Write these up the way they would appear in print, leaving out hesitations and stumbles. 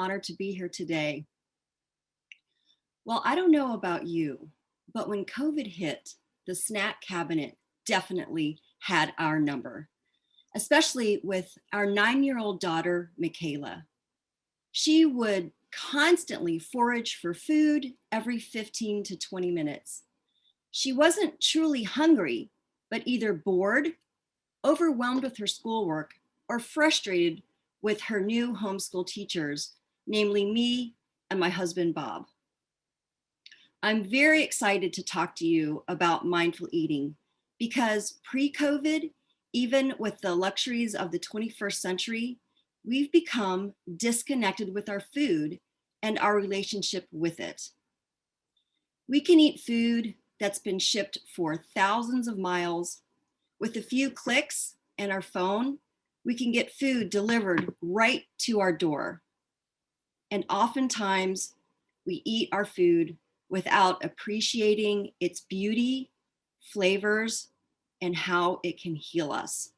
honored to be here today. Well, I don't know about you, but when COVID hit, the snack cabinet definitely had our number, especially with our 9-year-old daughter, Michaela. She would constantly forage for food every 15 to 20 minutes. She wasn't truly hungry, but either bored, overwhelmed with her schoolwork, or frustrated with her new homeschool teachers, namely me and my husband, Bob. I'm very excited to talk to you about mindful eating because pre-COVID, even with the luxuries of the 21st century, we've become disconnected with our food and our relationship with it. We can eat food that's been shipped for thousands of miles. With a few clicks and our phone, we can get food delivered right to our door. And oftentimes, we eat our food without appreciating its beauty, flavors, and how it can heal us.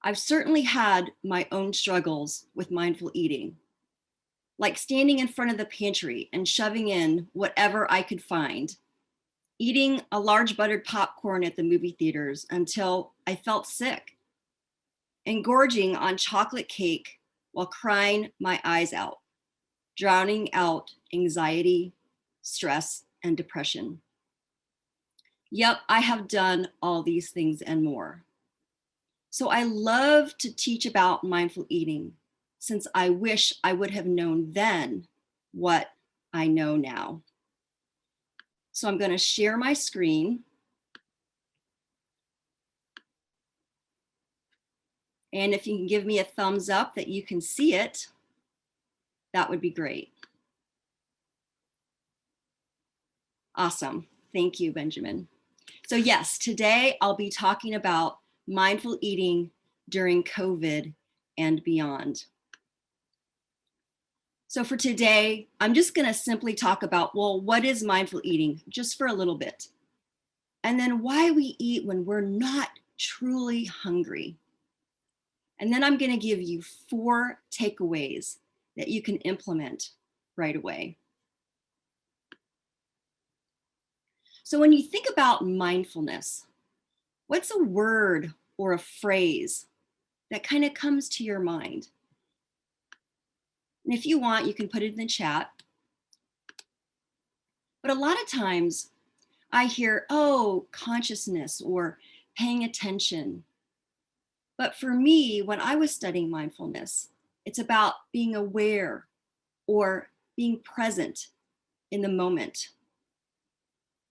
I've certainly had my own struggles with mindful eating, like standing in front of the pantry and shoving in whatever I could find, eating a large buttered popcorn at the movie theaters until I felt sick, and gorging on chocolate cake while crying my eyes out, drowning out anxiety, stress, and depression. Yep, I have done all these things and more. So I love to teach about mindful eating since I wish I would have known then what I know now. So I'm going to share my screen. And if you can give me a thumbs up that you can see it, that would be great. Awesome. Thank you, Benjamin. So yes, today I'll be talking about mindful eating during COVID and beyond. So for today, I'm just going to simply talk about, well, what is mindful eating, just for a little bit, and then why we eat when we're not truly hungry. And then I'm going to give you 4 takeaways that you can implement right away. So when you think about mindfulness, what's a word or a phrase that kind of comes to your mind? And if you want, you can put it in the chat. But a lot of times I hear, oh, consciousness or paying attention. But for me, when I was studying mindfulness, it's about being aware or being present in the moment.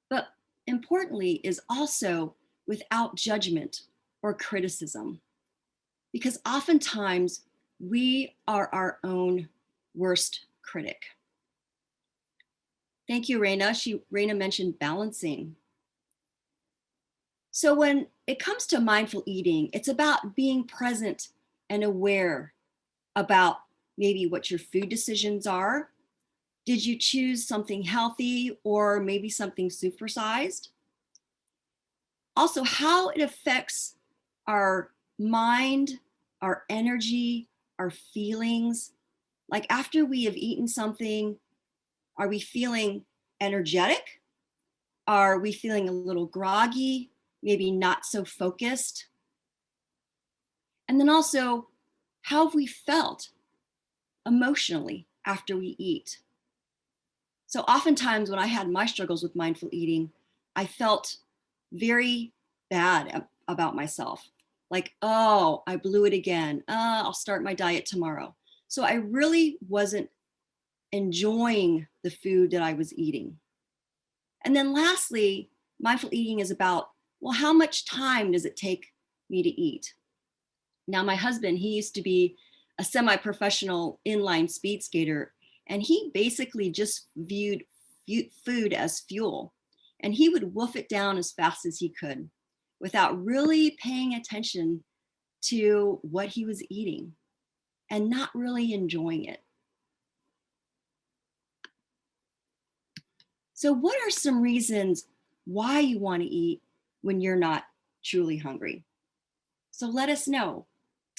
But importantly is also without judgment or criticism, because oftentimes we are our own worst critic. Thank you, Raina. Raina mentioned balancing. So when it comes to mindful eating, it's about being present and aware about maybe what your food decisions are. Did you choose something healthy or maybe something supersized? Also, how it affects our mind, our energy, our feelings. Like after we have eaten something, are we feeling energetic? Are we feeling a little groggy, maybe not so focused? And then also, how have we felt emotionally after we eat? So oftentimes when I had my struggles with mindful eating, I felt very bad about myself. Like, oh, I blew it again. I'll start my diet tomorrow. So I really wasn't enjoying the food that I was eating. And then lastly, mindful eating is about, well, how much time does it take me to eat? Now, my husband, he used to be a semi-professional inline speed skater, and he basically just viewed food as fuel. And he would wolf it down as fast as he could without really paying attention to what he was eating and not really enjoying it. So what are some reasons why you want to eat when you're not truly hungry? So let us know.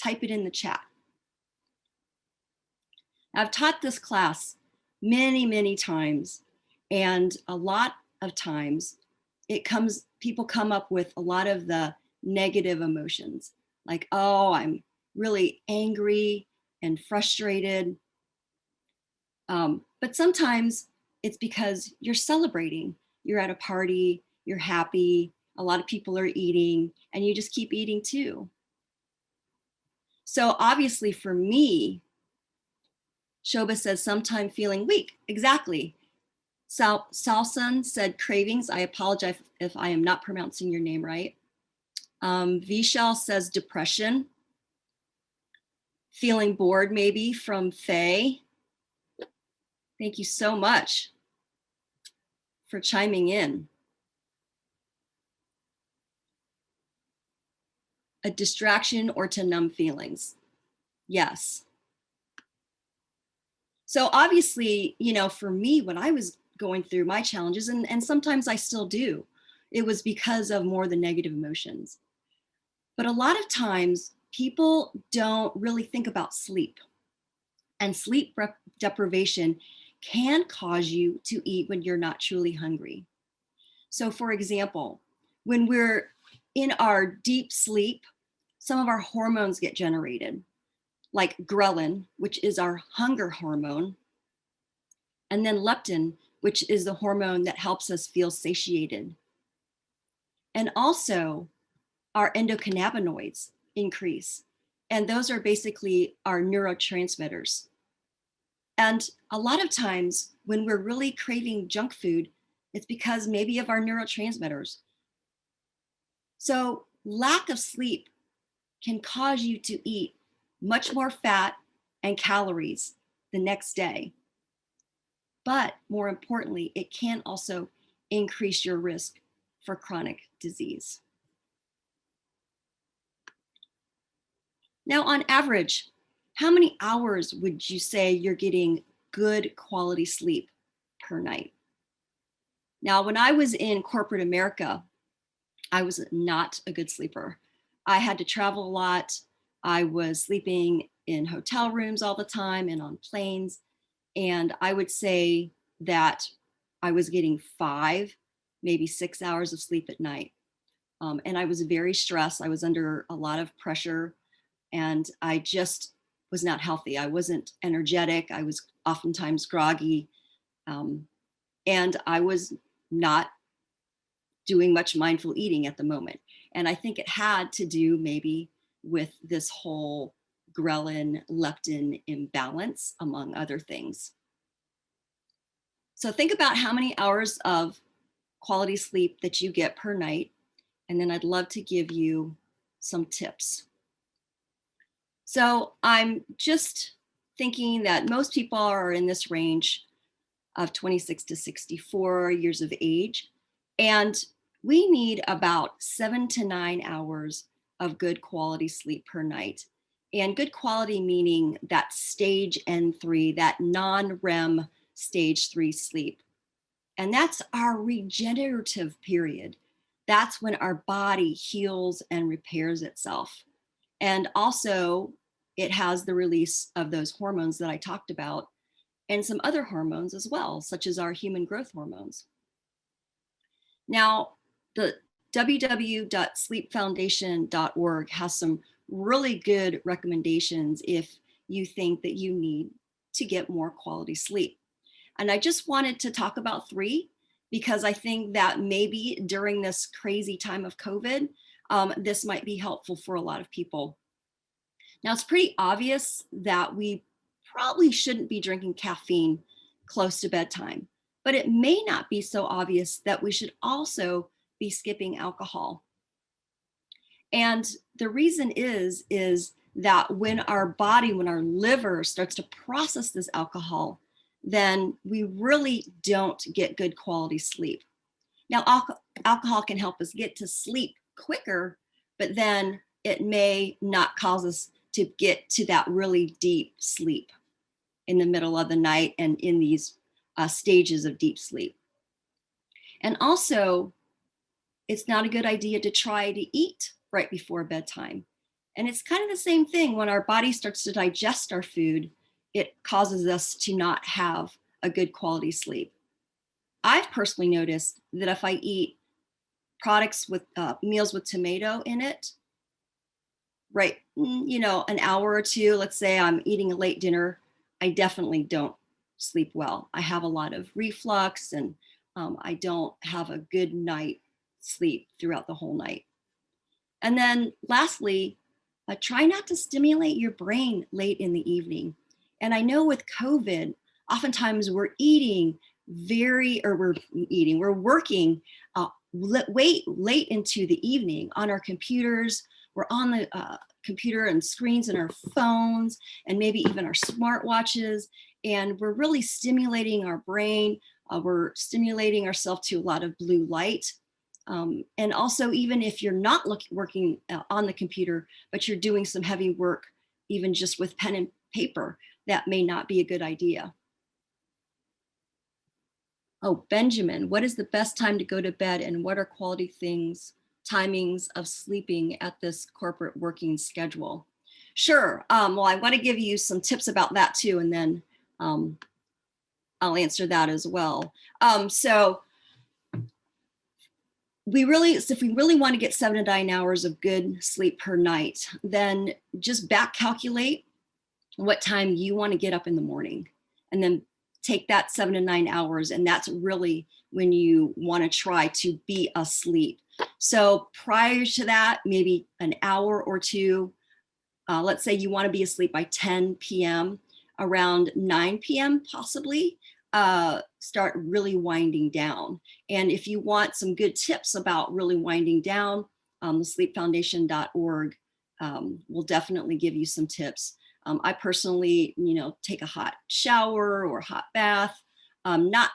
Type it in the chat. I've taught this class many, many times, and a lot of times people come up with a lot of the negative emotions, like, oh, I'm really angry and frustrated. But sometimes it's because you're celebrating. You're at a party, you're happy, a lot of people are eating, and you just keep eating too. So obviously for me, Shobha says sometime feeling weak. Exactly. Salsun said cravings. I apologize if I am not pronouncing your name right. Vishal says depression. Feeling bored maybe from Faye. Thank you so much for chiming in. A distraction or to numb feelings. Yes. So obviously, for me, when I was going through my challenges, and sometimes I still do, it was because of more the negative emotions. But a lot of times people don't really think about sleep. And sleep deprivation can cause you to eat when you're not truly hungry. So for example, when we're in our deep sleep, some of our hormones get generated, like ghrelin, which is our hunger hormone, and then leptin, which is the hormone that helps us feel satiated. And also our endocannabinoids increase. And those are basically our neurotransmitters. And a lot of times when we're really craving junk food, it's because maybe of our neurotransmitters. So lack of sleep can cause you to eat much more fat and calories the next day. But more importantly, it can also increase your risk for chronic disease. Now, on average, how many hours would you say you're getting good quality sleep per night? Now, when I was in corporate America, I was not a good sleeper. I had to travel a lot. I was sleeping in hotel rooms all the time and on planes. And I would say that I was getting 5, maybe 6 hours of sleep at night. And I was very stressed. I was under a lot of pressure and I just was not healthy. I wasn't energetic. I was oftentimes groggy. And I was not doing much mindful eating at the moment. And I think it had to do maybe with this whole ghrelin leptin imbalance, among other things. So think about how many hours of quality sleep that you get per night. And then I'd love to give you some tips. So I'm just thinking that most people are in this range of 26 to 64 years of age. And we need about 7 to 9 hours of good quality sleep per night. And good quality meaning that stage N3, that non-REM stage 3 sleep. And that's our regenerative period. That's when our body heals and repairs itself. And also, it has the release of those hormones that I talked about and some other hormones as well, such as our human growth hormones. Now, the www.sleepfoundation.org has some really good recommendations if you think that you need to get more quality sleep. And I just wanted to talk about 3 because I think that maybe during this crazy time of COVID, this might be helpful for a lot of people. Now, it's pretty obvious that we probably shouldn't be drinking caffeine close to bedtime, but it may not be so obvious that we should also be skipping alcohol. And the reason is that when our body, when our liver starts to process this alcohol, then we really don't get good quality sleep. Now, alcohol can help us get to sleep quicker, but then it may not cause us to get to that really deep sleep in the middle of the night and in these stages of deep sleep. And also, it's not a good idea to try to eat right before bedtime. And it's kind of the same thing when our body starts to digest our food. it causes us to not have a good quality sleep. I've personally noticed that if I eat products with meals with tomato in it, right, an hour or two, let's say I'm eating a late dinner, I definitely don't sleep well. I have a lot of reflux, and I don't have a good night sleep throughout the whole night. And then lastly, try not to stimulate your brain late in the evening. And I know with COVID, oftentimes we're working late into the evening on our computers. We're on the computer and screens and our phones and maybe even our smartwatches. And we're really stimulating our brain. We're stimulating ourselves to a lot of blue light. And also, even if you're not working on the computer, but you're doing some heavy work, even just with pen and paper, that may not be a good idea. Oh, Benjamin, what is the best time to go to bed, and what are quality timings of sleeping at this corporate working schedule? Sure. Well, I want to give you some tips about that too, and then I'll answer that as well. So if we really want to get 7 to 9 hours of good sleep per night, then just back calculate what time you want to get up in the morning, and then take that 7 to 9 hours. And that's really when you want to try to be asleep. So prior to that, maybe an hour or two, let's say you want to be asleep by 10 p.m., around 9 p.m. possibly, start really winding down. And if you want some good tips about really winding down, the sleepfoundation.org will definitely give you some tips. I personally, take a hot shower or hot bath, not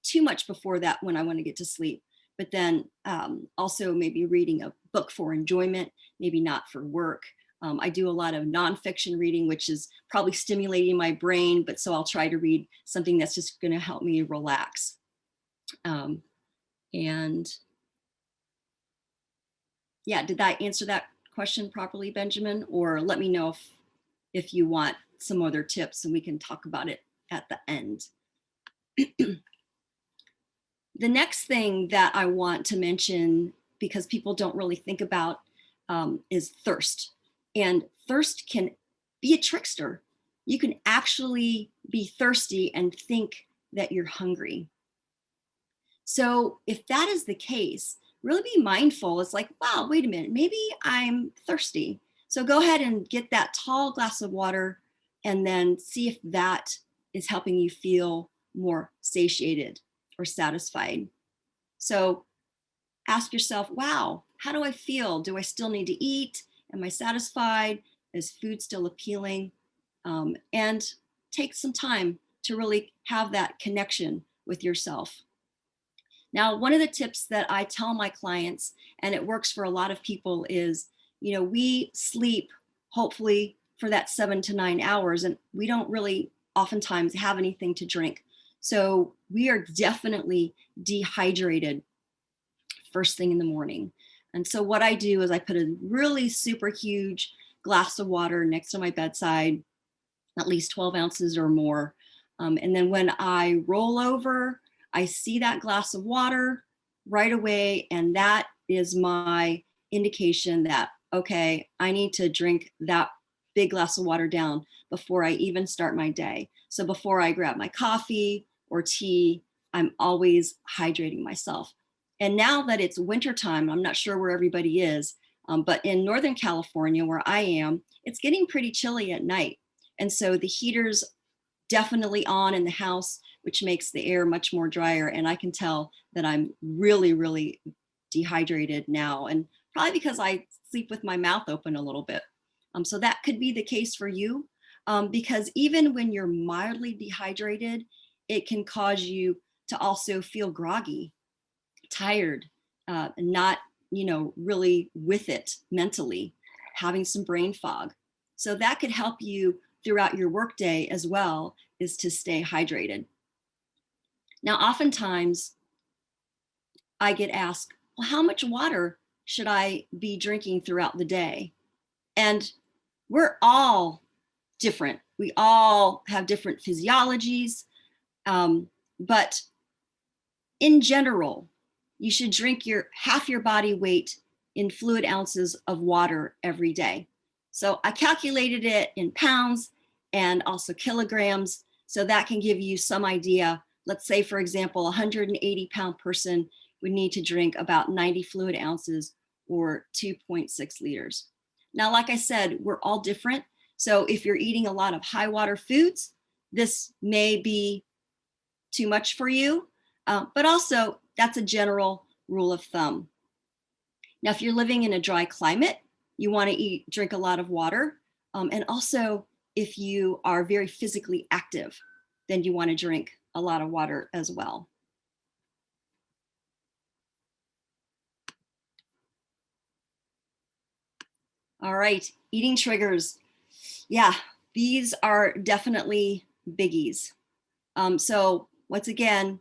too much before that when I want to get to sleep, but then also maybe reading a book for enjoyment, maybe not for work. I do a lot of nonfiction reading, which is probably stimulating my brain, but so I'll try to read something that's just going to help me relax. And yeah, did I answer that question properly, Benjamin? Or let me know if you want some other tips, and we can talk about it at the end. The next thing that I want to mention, because people don't really think about, is thirst. And thirst can be a trickster. You can actually be thirsty and think that you're hungry. So if that is the case, really be mindful. It's like, wow, wait a minute, maybe I'm thirsty. So go ahead and get that tall glass of water, and then see if that is helping you feel more satiated or satisfied. So ask yourself, wow, how do I feel? Do I still need to eat? Am I satisfied? Is food still appealing? And take some time to really have that connection with yourself. Now, one of the tips that I tell my clients, and it works for a lot of people, is, we sleep hopefully for that 7 to 9 hours, and we don't really oftentimes have anything to drink. So we are definitely dehydrated first thing in the morning. And so what I do is I put a really super huge glass of water next to my bedside, at least 12 ounces or more. And then when I roll over, I see that glass of water right away. And that is my indication that, okay, I need to drink that big glass of water down before I even start my day. So before I grab my coffee or tea, I'm always hydrating myself. And now that it's wintertime, I'm not sure where everybody is, but in Northern California, where I am, it's getting pretty chilly at night. And so the heater's definitely on in the house, which makes the air much more drier. And I can tell that I'm really, really dehydrated now. And probably because I sleep with my mouth open a little bit. So that could be the case for you, because even when you're mildly dehydrated, it can cause you to also feel groggy, tired, not, really with it mentally, having some brain fog. So that could help you throughout your workday as well, is to stay hydrated. Now, oftentimes I get asked, well, how much water should I be drinking throughout the day? And we're all different. We all have different physiologies, but in general, you should drink half your body weight in fluid ounces of water every day. So I calculated it in pounds and also kilograms, so that can give you some idea. Let's say, for example, a 180-pound person would need to drink about 90 fluid ounces or 2.6 liters. Now, like I said, we're all different. So if you're eating a lot of high water foods, this may be too much for you, but also that's a general rule of thumb. Now, if you're living in a dry climate, you want to drink a lot of water. And also, if you are very physically active, then you want to drink a lot of water as well. All right, eating triggers. Yeah, these are definitely biggies. So once again,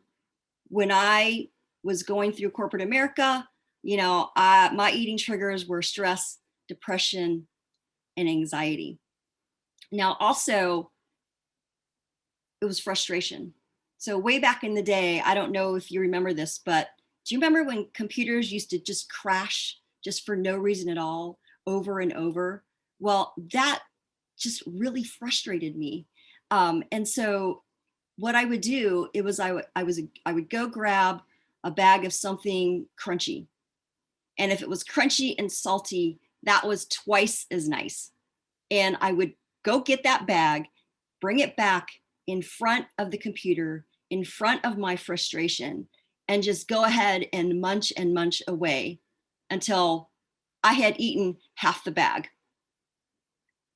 when I was going through corporate America, my eating triggers were stress, depression, and anxiety. Now, also, it was frustration. So way back in the day, I don't know if you remember this, but do you remember when computers used to just crash just for no reason at all, over and over? Well, that just really frustrated me. And so what I would do, I would go grab a bag of something crunchy. And if it was crunchy and salty, that was twice as nice. And I would go get that bag, bring it back in front of the computer, in front of my frustration, and just go ahead and munch away until I had eaten half the bag.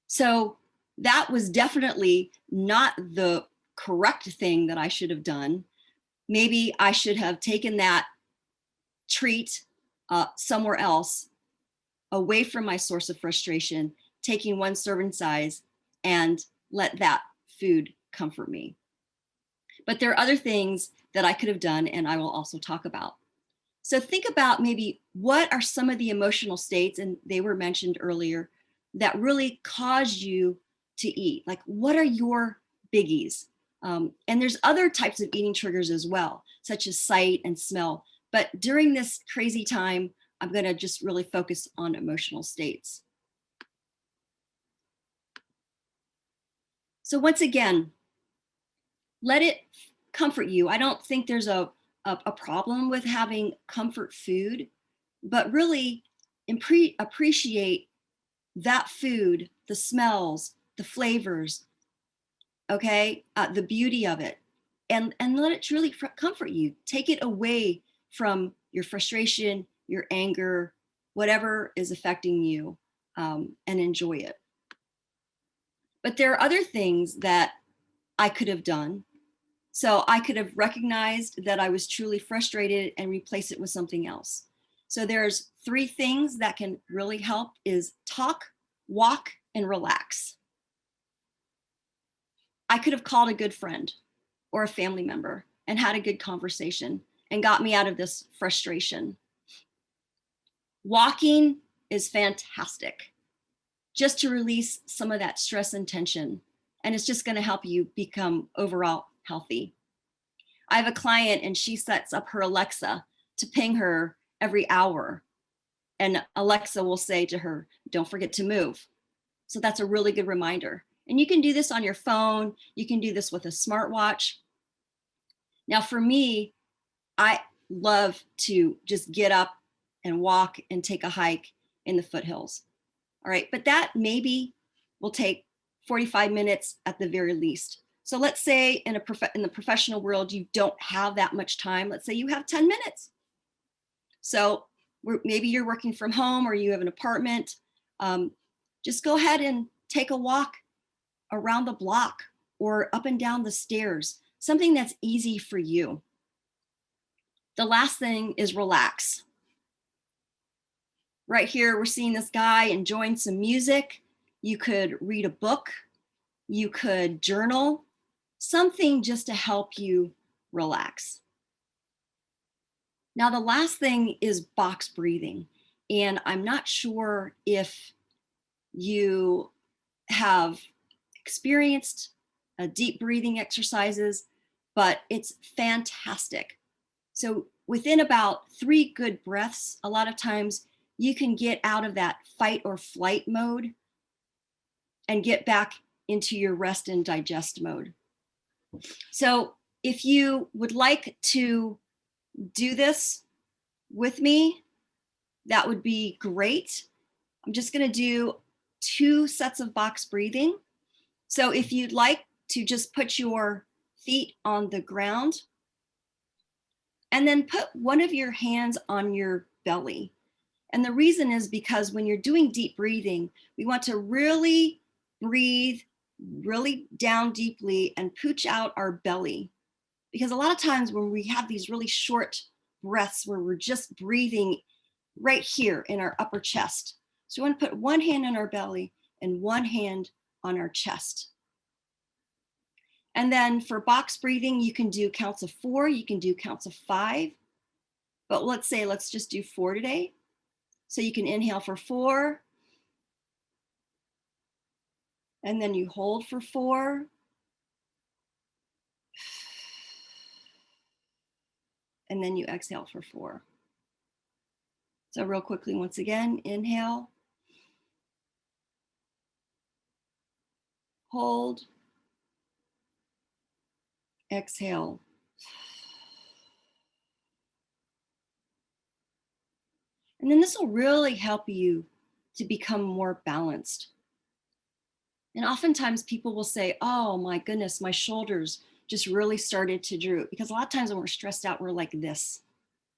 So that was definitely not the correct thing that I should have done. Maybe I should have taken that treat somewhere else, away from my source of frustration, taking one serving size, and let that food comfort me. But there are other things that I could have done, and I will also talk about. So think about maybe what are some of the emotional states, and they were mentioned earlier, that really caused you to eat. Like, what are your biggies? And there's other types of eating triggers as well, such as sight and smell. But during this crazy time, I'm going to just really focus on emotional states. So once again, let it comfort you. I don't think there's a problem with having comfort food, but really appreciate that food, the smells, the flavors, okay, the beauty of it, and let it truly comfort you. Take it away from your frustration, your anger, whatever is affecting you, and enjoy it. But there are other things that I could have done. So I could have recognized that I was truly frustrated and replace it with something else. So there's 3 things that can really help: is talk, walk, and relax. I could have called a good friend or a family member and had a good conversation and got me out of this frustration. Walking is fantastic, just to release some of that stress and tension. And it's just going to help you become overall healthy. I have a client and she sets up her Alexa to ping her every hour. And Alexa will say to her, "Don't forget to move." So that's a really good reminder. And you can do this on your phone. You can do this with a smartwatch. Now, for me, I love to just get up and walk and take a hike in the foothills. All right, but that maybe will take 45 minutes at the very least. So let's say in the professional world, you don't have that much time. Let's say you have 10 minutes. So maybe you're working from home or you have an apartment. Just go ahead and take a walk around the block or up and down the stairs, something that's easy for you. The last thing is relax. Right here, we're seeing this guy enjoying some music. You could read a book. You could journal, something just to help you relax. Now, the last thing is box breathing. And I'm not sure if you have experienced deep breathing exercises, but it's fantastic. So within about 3 good breaths, a lot of times you can get out of that fight or flight mode and get back into your rest and digest mode. So if you would like to do this with me, that would be great. I'm just going to do 2 sets of box breathing. So if you'd like to just put your feet on the ground and then put one of your hands on your belly. And the reason is because when you're doing deep breathing, we want to really breathe really down deeply and pooch out our belly. Because a lot of times when we have these really short breaths where we're just breathing right here in our upper chest. So we want to put one hand on our belly and one hand on our chest. And then for box breathing, you can do counts of 4, you can do counts of 5. But let's just do 4 today. So you can inhale for 4. And then you hold for 4. And then you exhale for 4. So real quickly, once again, inhale, hold, exhale. And then this will really help you to become more balanced. And oftentimes people will say, oh my goodness, my shoulders just really started to droop. Because a lot of times when we're stressed out, we're like this,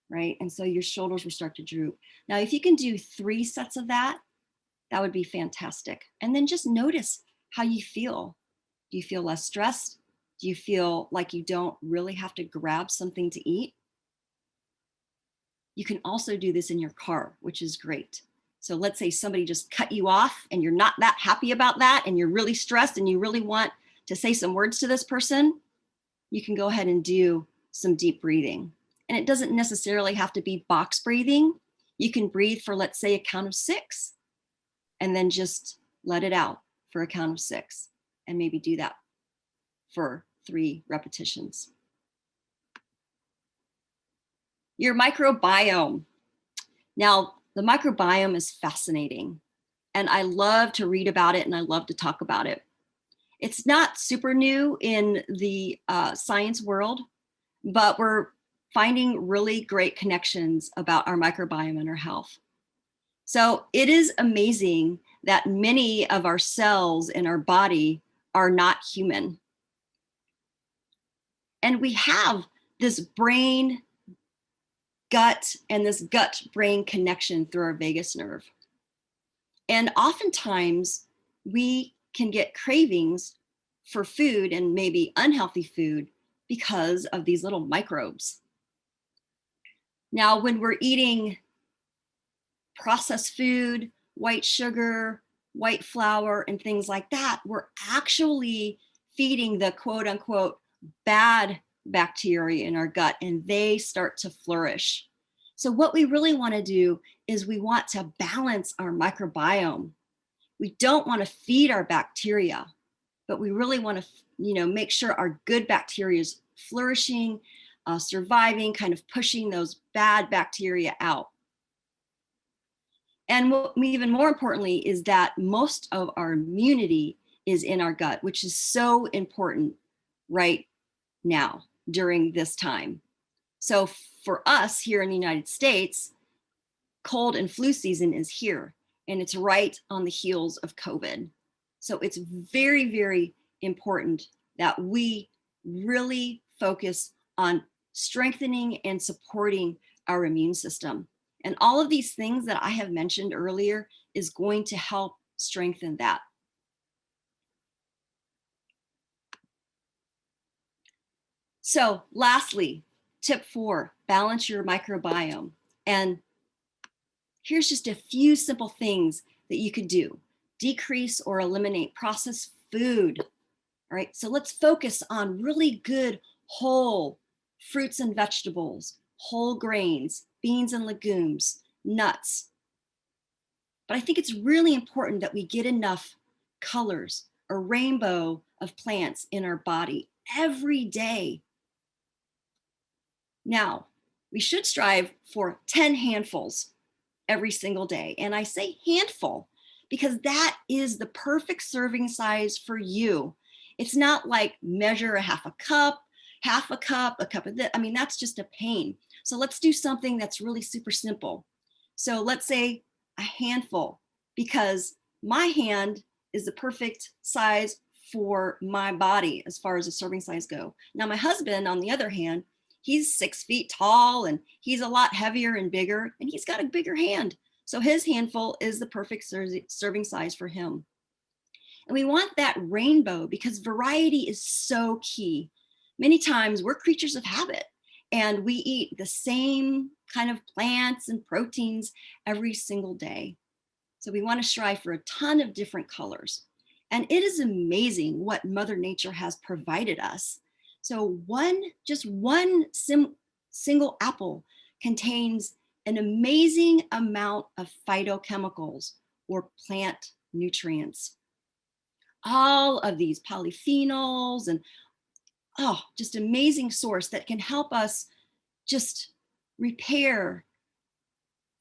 right? And so your shoulders will start to droop. Now, if you can do 3 sets of that, that would be fantastic. And then just notice how you feel. Do you feel less stressed? Do you feel like you don't really have to grab something to eat? You can also do this in your car, which is great. So let's say somebody just cut you off and you're not that happy about that and you're really stressed and you really want to say some words to this person, you can go ahead and do some deep breathing. And it doesn't necessarily have to be box breathing. You can breathe for, let's say, a count of 6 and then just let it out for a count of 6 and maybe do that for 3 repetitions. Your microbiome. Now, the microbiome is fascinating, and I love to read about it and I love to talk about it. It's not super new in the science world, but we're finding really great connections about our microbiome and our health. So it is amazing that many of our cells in our body are not human. And we have this brain gut and this gut brain connection through our vagus nerve. And oftentimes we can get cravings for food and maybe unhealthy food because of these little microbes. Now, when we're eating processed food, white sugar, white flour, and things like that, we're actually feeding the quote unquote bad bacteria in our gut and they start to flourish. So what we really want to do is we want to balance our microbiome. We don't want to feed our bacteria, but we really want to, make sure our good bacteria is flourishing, surviving, kind of pushing those bad bacteria out. And what even more importantly is that most of our immunity is in our gut, which is so important right now during this time. So for us here in the United States, cold and flu season is here, and it's right on the heels of COVID. So it's very, very important that we really focus on strengthening and supporting our immune system. And all of these things that I have mentioned earlier is going to help strengthen that. So lastly, tip 4, balance your microbiome. And here's just a few simple things that you could do. Decrease or eliminate processed food. All right, so let's focus on really good whole fruits and vegetables, whole grains, beans and legumes, nuts. But I think it's really important that we get enough colors a rainbow of plants in our body every day. Now, we should strive for 10 handfuls every single day. And I say handful because that is the perfect serving size for you. It's not like measure a half a cup, a cup of this. I mean, that's just a pain. So let's do something that's really super simple. So let's say a handful, because my hand is the perfect size for my body as far as a serving size go. Now, my husband, on the other hand, he's 6 feet tall and he's a lot heavier and bigger, and he's got a bigger hand. So his handful is the perfect serving size for him. And we want that rainbow because variety is so key. Many times we're creatures of habit and we eat the same kind of plants and proteins every single day. So we want to strive for a ton of different colors. And it is amazing what Mother Nature has provided us. So just one single apple contains an amazing amount of phytochemicals or plant nutrients. All of these polyphenols and just amazing source that can help us just repair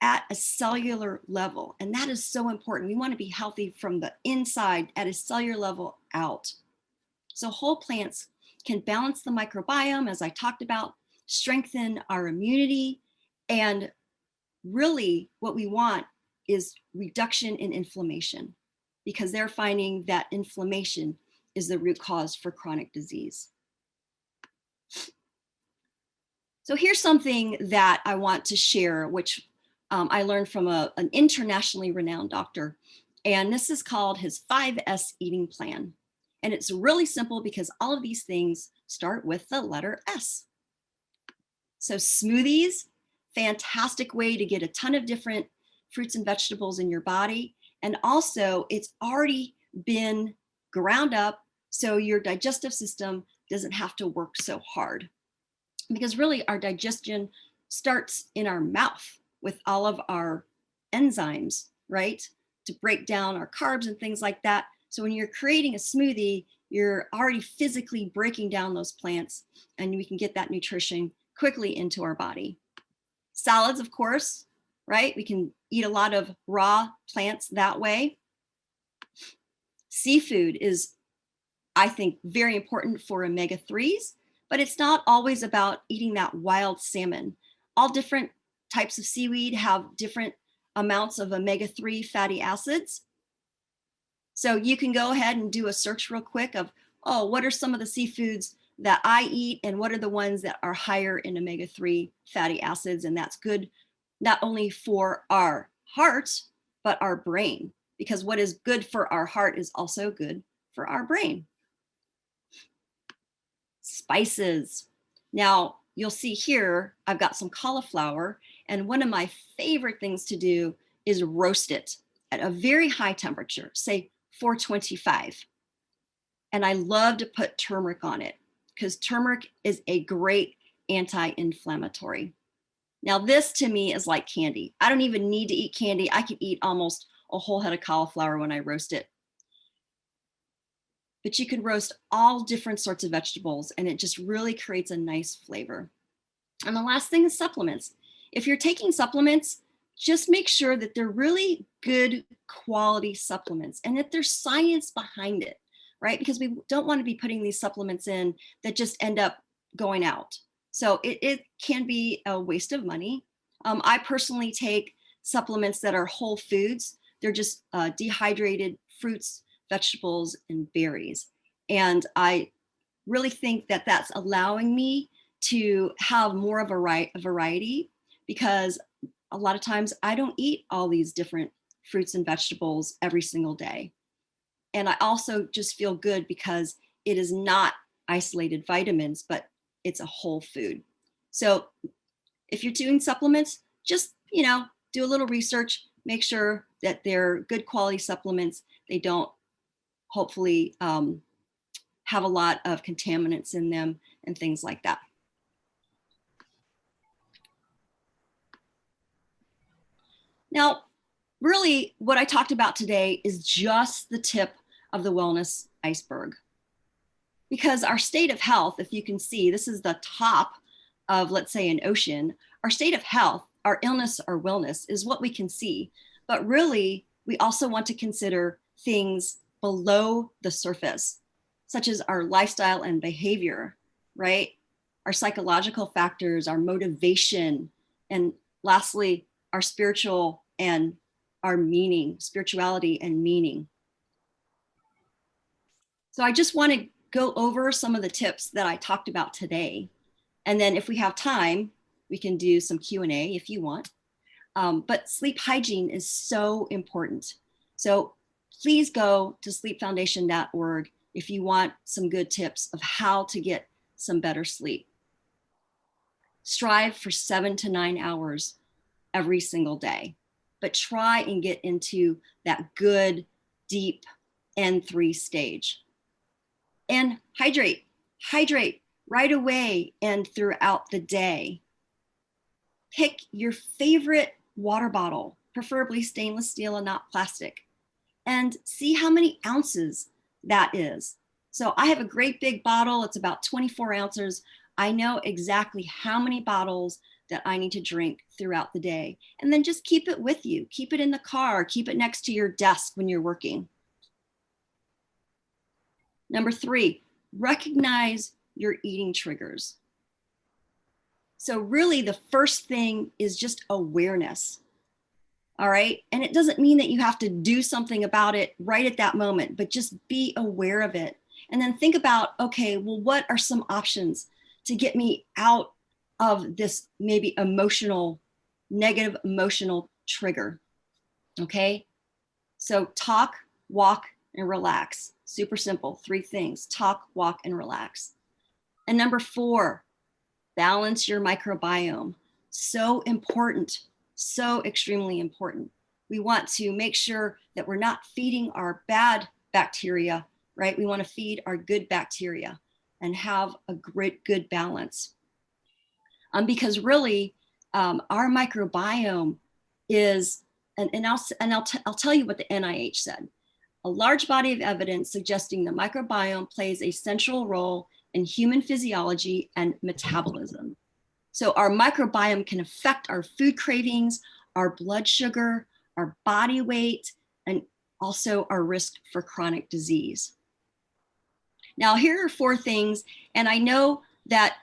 at a cellular level. And that is so important. We want to be healthy from the inside at a cellular level out. So whole plants can balance the microbiome, as I talked about, strengthen our immunity, and really what we want is reduction in inflammation, because they're finding that inflammation is the root cause for chronic disease. So here's something that I want to share, which I learned from an internationally renowned doctor. And this is called his 5S eating plan. And it's really simple because all of these things start with the letter S. So smoothies, fantastic way to get a ton of different fruits and vegetables in your body. And also it's already been ground up, so your digestive system doesn't have to work so hard. Because really our digestion starts in our mouth with all of our enzymes, right? To break down our carbs and things like that. So when you're creating a smoothie, you're already physically breaking down those plants, and we can get that nutrition quickly into our body. Salads, of course, right? We can eat a lot of raw plants that way. Seafood is, I think, very important for omega-3s, but it's not always about eating that wild salmon. All different types of seaweed have different amounts of omega-3 fatty acids. So you can go ahead and do a search real quick of, what are some of the seafoods that I eat and what are the ones that are higher in omega-3 fatty acids? And that's good not only for our heart, but our brain, because what is good for our heart is also good for our brain. Spices. Now, you'll see here, I've got some cauliflower, and one of my favorite things to do is roast it at a very high temperature, say 425. And I love to put turmeric on it because turmeric is a great anti-inflammatory. Now, this to me is like candy. I don't even need to eat candy. I can eat almost a whole head of cauliflower when I roast it. But you can roast all different sorts of vegetables, and it just really creates a nice flavor. And the last thing is supplements. If you're taking supplements, just make sure that they're really good quality supplements and that there's science behind it, right? Because we don't want to be putting these supplements in that just end up going out. So it can be a waste of money. I personally take supplements that are whole foods. They're just dehydrated fruits, vegetables, and berries. And I really think that that's allowing me to have more of a variety, because a lot of times I don't eat all these different fruits and vegetables every single day. And I also just feel good because it is not isolated vitamins, but it's a whole food. So if you're doing supplements, just, do a little research, make sure that they're good quality supplements. They don't hopefully have a lot of contaminants in them and things like that. Now, really what I talked about today is just the tip of the wellness iceberg. Because our state of health, if you can see, this is the top of, let's say, an ocean. Our state of health, our illness or wellness is what we can see. But really, we also want to consider things below the surface, such as our lifestyle and behavior, right? Our psychological factors, our motivation, and lastly, our spiritual and our meaning, spirituality and meaning. So I just want to go over some of the tips that I talked about today. And then if we have time, we can do some Q&A if you want. But sleep hygiene is so important. So please go to sleepfoundation.org if you want some good tips of how to get some better sleep. Strive for 7 to 9 hours every single day, but try and get into that good, deep N3 stage. And hydrate right away and throughout the day. Pick your favorite water bottle, preferably stainless steel and not plastic, and see how many ounces that is. So I have a great big bottle. It's about 24 ounces. I know exactly how many bottles that I need to drink throughout the day. And then just keep it with you. Keep it in the car. Keep it next to your desk when you're working. Number 3, recognize your eating triggers. So really the first thing is just awareness. All right. And it doesn't mean that you have to do something about it right at that moment, but just be aware of it. And then think about, okay, well, what are some options to get me out of this maybe negative emotional trigger? Okay. So talk, walk, and relax. Super simple. 3 things: talk, walk, and relax. And number 4, balance your microbiome. So important, so extremely important. We want to make sure that we're not feeding our bad bacteria, right? We want to feed our good bacteria and have a great, good balance. Because really, our microbiome is, I'll tell you what the NIH said. A large body of evidence suggesting the microbiome plays a central role in human physiology and metabolism. So our microbiome can affect our food cravings, our blood sugar, our body weight, and also our risk for chronic disease. Now, here are 4 things, and I know that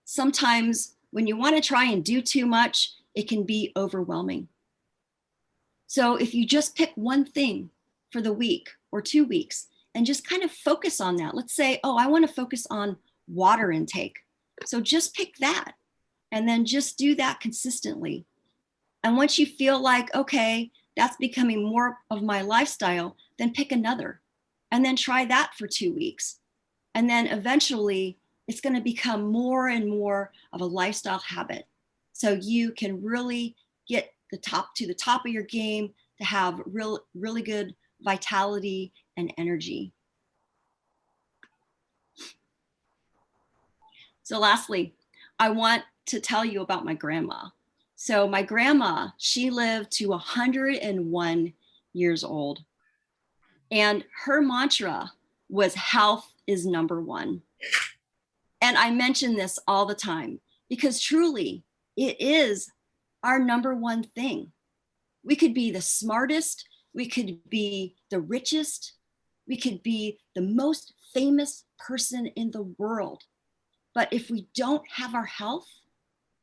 sometimes when you want to try and do too much, it can be overwhelming. So if you just pick one thing for the week or 2 weeks and just kind of focus on that. Let's say, oh, I want to focus on water intake. So just pick that and then just do that consistently. And once you feel like, okay, that's becoming more of my lifestyle, then pick another and then try that for 2 weeks. And then eventually it's going to become more and more of a lifestyle habit. So you can really get to the top of your game to have really good vitality and energy. So lastly, I want to tell you about my grandma. So my grandma, she lived to 101 years old. And her mantra was health is number one. And I mention this all the time because truly it is our number one thing. We could be the smartest, we could be the richest, we could be the most famous person in the world. But if we don't have our health,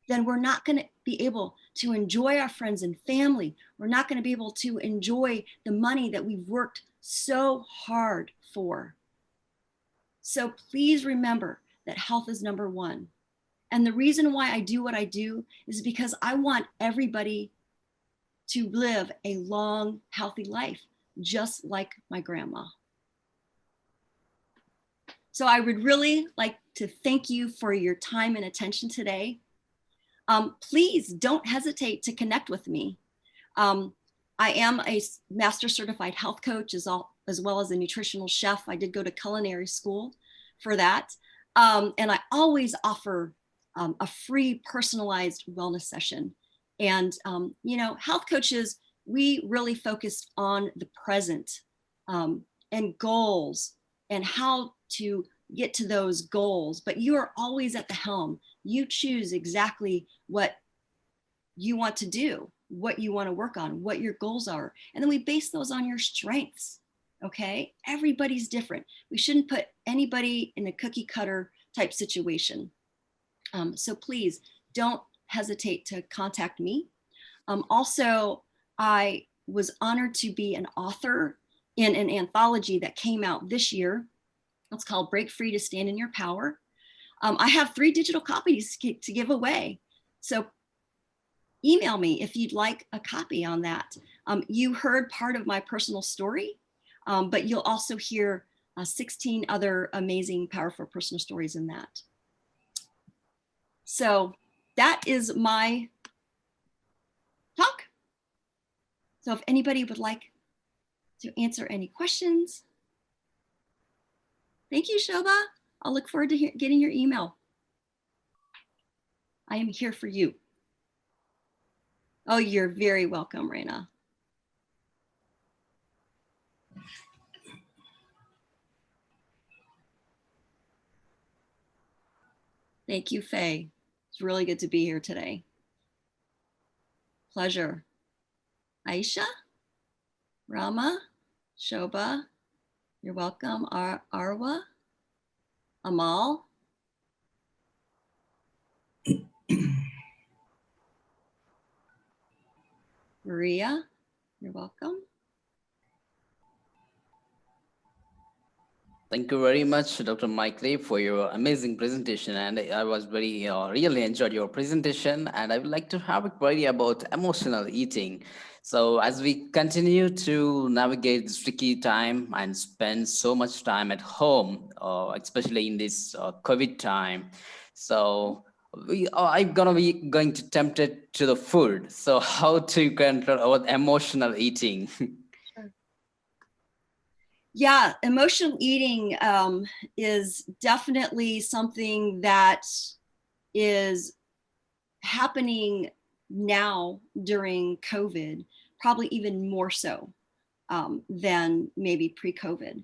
then we're not going to be able to enjoy our friends and family. We're not going to be able to enjoy the money that we've worked so hard for. So please remember that health is number one. And the reason why I do what I do is because I want everybody to live a long, healthy life, just like my grandma. So I would really like to thank you for your time and attention today. Please don't hesitate to connect with me. I am a master certified health coach as well as a nutritional chef. I did go to culinary school for that. And I always offer a free personalized wellness session. And, health coaches, we really focused on the present. and goals and how to get to those goals, but you are always at the helm. You choose exactly what you want to do, what you want to work on, what your goals are. And then we base those on your strengths. Okay. Everybody's different. We shouldn't put anybody in a cookie cutter type situation. So please don't hesitate to contact me. Also, I was honored to be an author in an anthology that came out this year. It's called Break Free to Stand in Your Power. I have 3 digital copies to give away. So email me if you'd like a copy on that. You heard part of my personal story, but you'll also hear 16 other amazing, powerful personal stories in that. So that is my talk. So if anybody would like to answer any questions. Thank you, Shobha. I'll look forward to getting your email. I am here for you. Oh, you're very welcome, Raina. Thank you, Faye. It's really good to be here today. Pleasure. Aisha, Rama, Shobha, you're welcome. Arwa, Amal. Maria, you're welcome. Thank you very much, Dr. Mike Lee, for your amazing presentation. And I was really enjoyed your presentation. And I would like to have a query about emotional eating. So as we continue to navigate this tricky time and spend so much time at home, especially in this COVID time, so we I'm gonna be going to tempted to the food. So how to control our emotional eating? Sure. Yeah, emotional eating is definitely something that is happening now during COVID, probably even more so than maybe pre-COVID.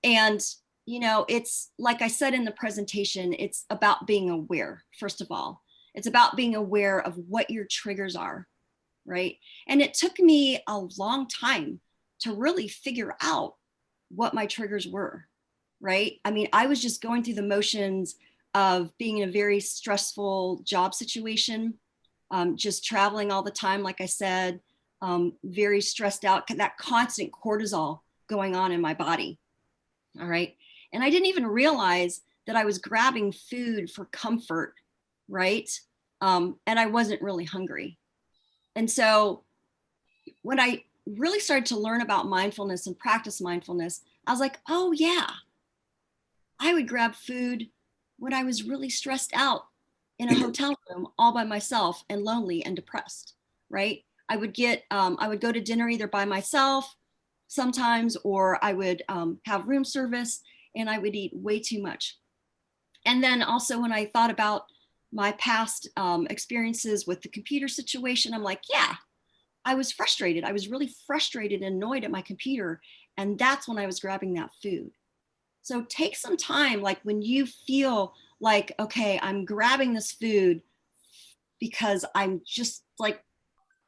And, you know, it's like I said in the presentation, it's about being aware, first of all. It's about being aware of what your triggers are, right? And it took me a long time to really figure out what my triggers were, right? I mean, I was just going through the motions of being in a very stressful job situation, just traveling all the time, like I said, very stressed out, that constant cortisol going on in my body. All right. And I didn't even realize that I was grabbing food for comfort, right? And I wasn't really hungry. And so when I really started to learn about mindfulness and practice mindfulness, I was like, oh yeah, I would grab food when I was really stressed out in a hotel room all by myself and lonely and depressed, right? I would go to dinner either by myself sometimes, or I would have room service, and I would eat way too much. And then also when I thought about my past experiences with the computer situation, I'm like, yeah, I was frustrated. I was really frustrated and annoyed at my computer. And that's when I was grabbing that food. So take some time, like when you feel like, okay, I'm grabbing this food because I'm just like,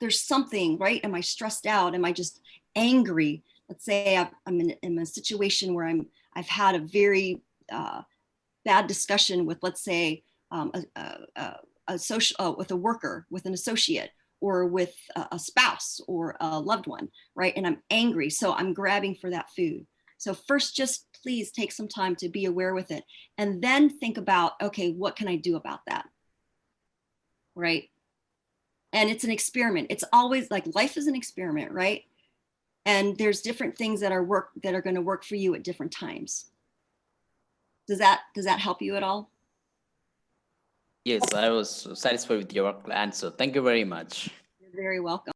there's something, right? Am I stressed out? Am I just angry? Let's say I'm in a situation where I've had a very bad discussion with, let's say, a social, with a worker, with an associate, or with a spouse or a loved one, right? And I'm angry, so I'm grabbing for that food. So first, just please take some time to be aware with it, and then think about, okay, what can I do about that, right? And it's an experiment. It's always like life is an experiment, right? And there's different things that are going to work for you at different times. Does that help you at all? Yes, I was satisfied with your answer. Thank you very much. You're very welcome.